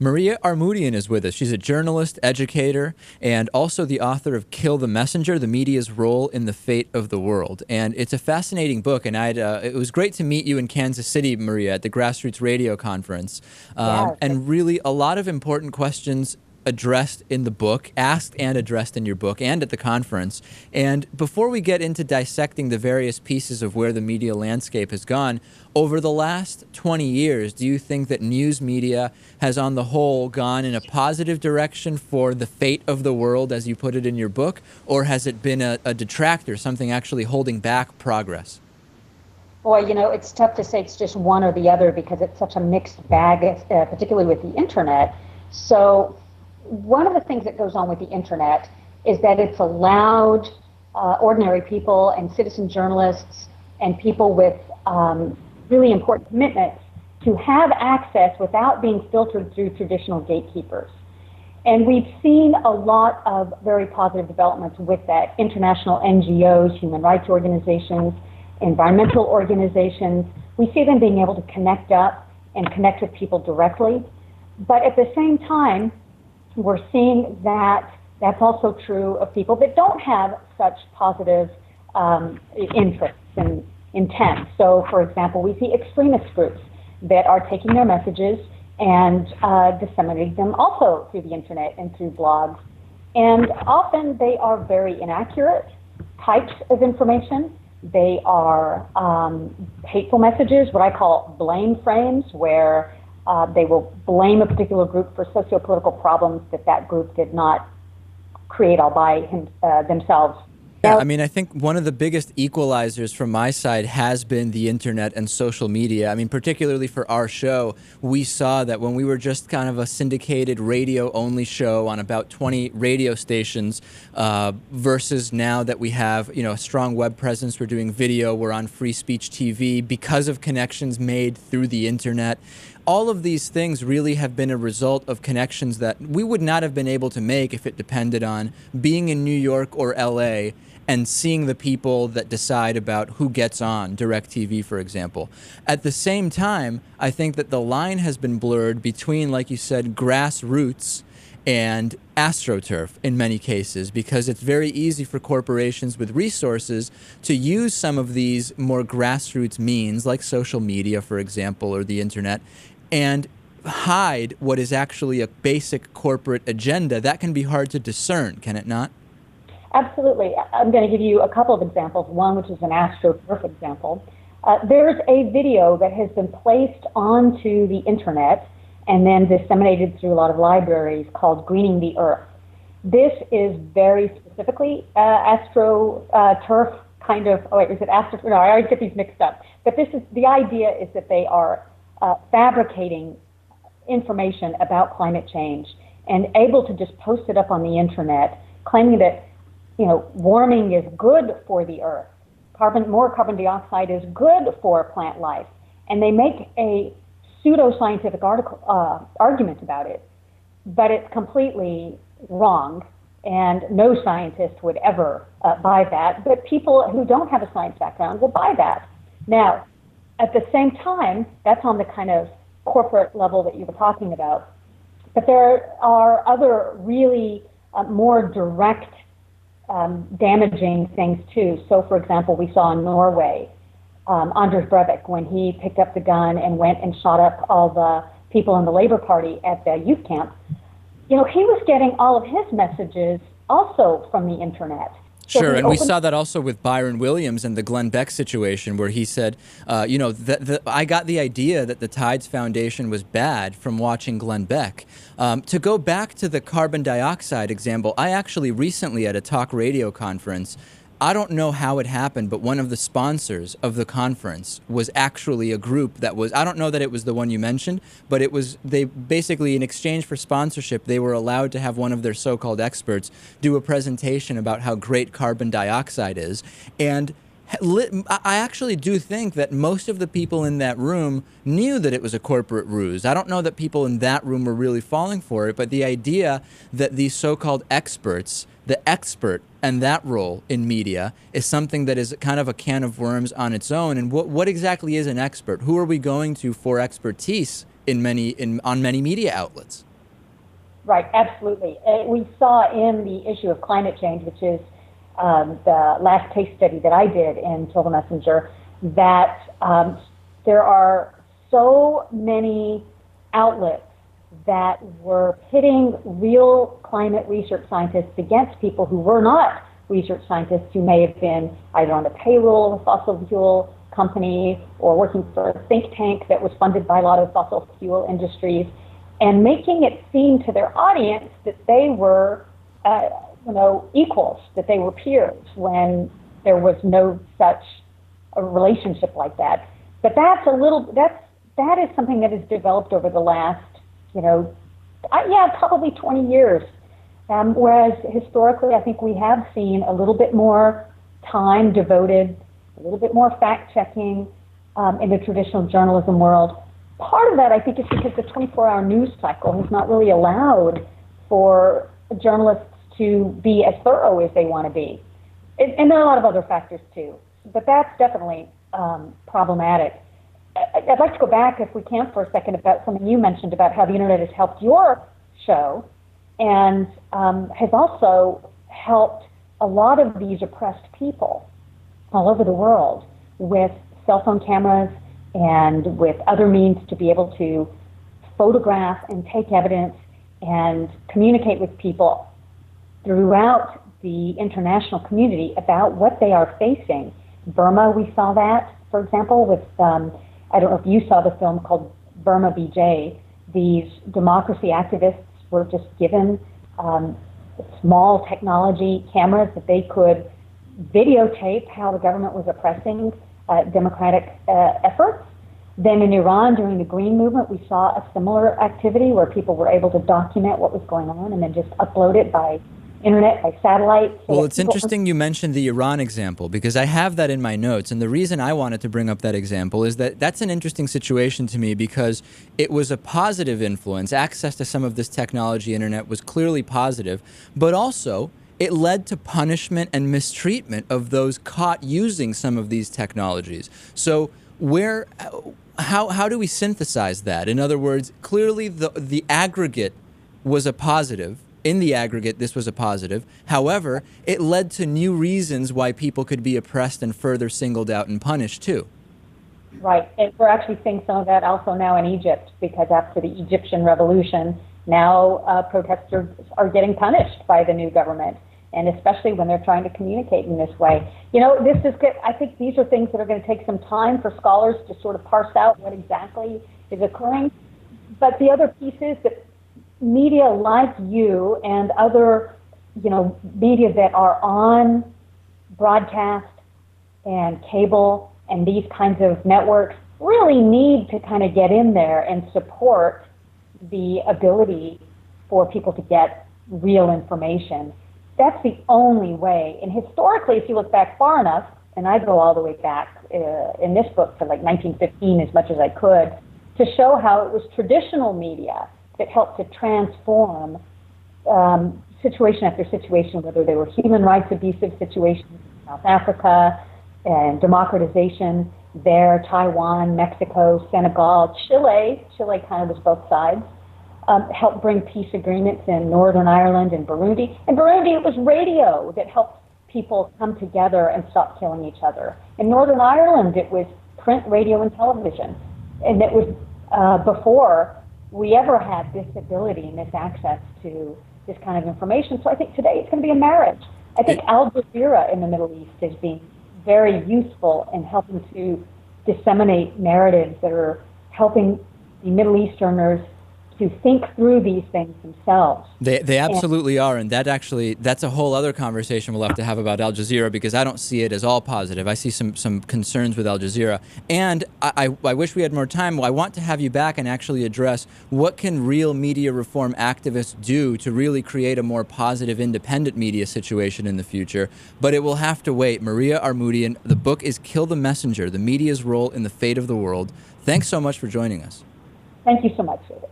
Maria Armoudian is with us. She's a journalist, educator, and also the author of Kill the Messenger, The Media's Role in the Fate of the World. And it's a fascinating book, and it was great to meet you in Kansas City, Maria, at the Grassroots Radio Conference. And really a lot of important questions addressed in the book, asked and addressed in your book and at the conference. And before we get into dissecting the various pieces of where the media landscape has gone, over the last 20 years, do you think that news media has on the whole gone in a positive direction for the fate of the world, as you put it in your book, or has it been a detractor, something actually holding back progress? Boy, you know, it's tough to say it's just one or the other because it's such a mixed bag, particularly with the internet. So one of the things that goes on with the internet is that it's allowed ordinary people and citizen journalists and people with really important commitments to have access without being filtered through traditional gatekeepers. And we've seen a lot of very positive developments with that. International NGOs, human rights organizations, environmental organizations, we see them being able to connect up and connect with people directly. But at the same time, we're seeing that that's also true of people that don't have such positive interests and intent. So, for example, we see extremist groups that are taking their messages and disseminating them also through the internet and through blogs. And often they are very inaccurate types of information. They are hateful messages, what I call blame frames, where they will blame a particular group for socio-political problems that that group did not create all by themselves. Yeah, I mean, I think one of the biggest equalizers from my side has been the internet and social media. I mean, particularly for our show, we saw that when we were just kind of a syndicated radio-only show on about 20 radio stations versus now that we have, you know, a strong web presence, we're doing video, we're on free speech TV because of connections made through the internet. All of these things really have been a result of connections that we would not have been able to make if it depended on being in New York or LA and seeing the people that decide about who gets on DirecTV, for example. At the same time, I think that the line has been blurred between, like you said, grassroots and astroturf in many cases, because it's very easy for corporations with resources to use some of these more grassroots means, like social media, for example, or the internet, and hide what is actually a basic corporate agenda. That can be hard to discern, can it not? Absolutely. I'm going to give you a couple of examples, one which is an astroturf example. There's a video that has been placed onto the internet and then disseminated through a lot of libraries called Greening the Earth. This is very specifically astroturf kind of, oh wait, is it astro? No, I always get these mixed up. But this is, the idea is that they are fabricating information about climate change and able to just post it up on the internet, claiming that, you know, warming is good for the earth. More carbon dioxide is good for plant life. And they make a pseudo-scientific argument about it, but it's completely wrong, and no scientist would ever buy that. But people who don't have a science background will buy that. Now, at the same time, that's on the kind of corporate level that you were talking about. But there are other really more direct damaging things too. So, for example, we saw in Norway, Anders Breivik, when he picked up the gun and went and shot up all the people in the Labour Party at the youth camp, you know, he was getting all of his messages also from the internet. Sure, and we saw that also with Byron Williams and the Glenn Beck situation, where he said, you know, I got the idea that the Tides Foundation was bad from watching Glenn Beck. To go back to the carbon dioxide example, I actually recently at a talk radio conference, I don't know how it happened, but one of the sponsors of the conference was actually a group that was, I don't know that it was the one you mentioned, but it was, they basically, in exchange for sponsorship, they were allowed to have one of their so-called experts do a presentation about how great carbon dioxide is. And I actually do think that most of the people in that room knew that it was a corporate ruse. I don't know that people in that room were really falling for it, but the idea that these so-called experts, the expert and that role in media, is something that is kind of a can of worms on its own. And what exactly is an expert? Who are we going to for expertise on many media outlets? Right, absolutely. We saw in the issue of climate change, which is the last case study that I did in Kill the Messenger, that there are so many outlets that were pitting real climate research scientists against people who were not research scientists, who may have been either on the payroll of a fossil fuel company or working for a think tank that was funded by a lot of fossil fuel industries, and making it seem to their audience that they were, equals, that they were peers, when there was no such a relationship like that. But that is something that has developed over the last, probably 20 years. Whereas historically, I think we have seen a little bit more time devoted, a little bit more fact-checking in the traditional journalism world. Part of that, I think, is because the 24-hour news cycle has not really allowed for journalists to be as thorough as they want to be. And there are a lot of other factors, too. But that's definitely problematic. I'd like to go back, if we can, for a second, about something you mentioned about how the internet has helped your show and has also helped a lot of these oppressed people all over the world with cell phone cameras and with other means to be able to photograph and take evidence and communicate with people throughout the international community about what they are facing. Burma, we saw that, for example, with, I don't know if you saw the film called Burma BJ. These democracy activists were just given small technology cameras that they could videotape how the government was oppressing democratic efforts. Then in Iran, during the Green Movement, we saw a similar activity where people were able to document what was going on and then just upload it by internet, by satellite. Well, it's interesting you mentioned the Iran example, because I have that in my notes. And the reason I wanted to bring up that example is that that's an interesting situation to me, because it was a positive influence. Access to some of this technology, internet, was clearly positive, but also it led to punishment and mistreatment of those caught using some of these technologies. So how do we synthesize that? In other words, clearly the aggregate was a positive. In the aggregate, this was a positive. However, it led to new reasons why people could be oppressed and further singled out and punished too. Right, and we're actually seeing some of that also now in Egypt, because after the Egyptian revolution, now protesters are getting punished by the new government, and especially when they're trying to communicate in this way. This is good. I think these are things that are going to take some time for scholars to sort of parse out what exactly is occurring. But the other piece is that media like you and other, media that are on broadcast and cable and these kinds of networks really need to kind of get in there and support the ability for people to get real information. That's the only way. And historically, if you look back far enough, and I go all the way back in this book to like 1915 as much as I could, to show how it was traditional media that helped to transform situation after situation, whether they were human rights abusive situations in South Africa and democratization there, Taiwan, Mexico, Senegal, Chile kind of was both sides, helped bring peace agreements in Northern Ireland and Burundi. In Burundi, it was radio that helped people come together and stop killing each other. In Northern Ireland, it was print, radio, and television. And it was before we ever had this ability and this access to this kind of information. So I think today it's going to be a marriage. I think Al Jazeera in the Middle East is being very useful in helping to disseminate narratives that are helping the Middle Easterners to think through these things themselves. They absolutely are, and that's a whole other conversation we'll have to have about Al Jazeera, because I don't see it as all positive. I see some concerns with Al Jazeera, and I wish we had more time. I want to have you back and actually address what can real media reform activists do to really create a more positive, independent media situation in the future, but it will have to wait. Maria Armoudian, the book is Kill the Messenger, The Media's Role in the Fate of the World. Thanks so much for joining us. Thank you so much, David.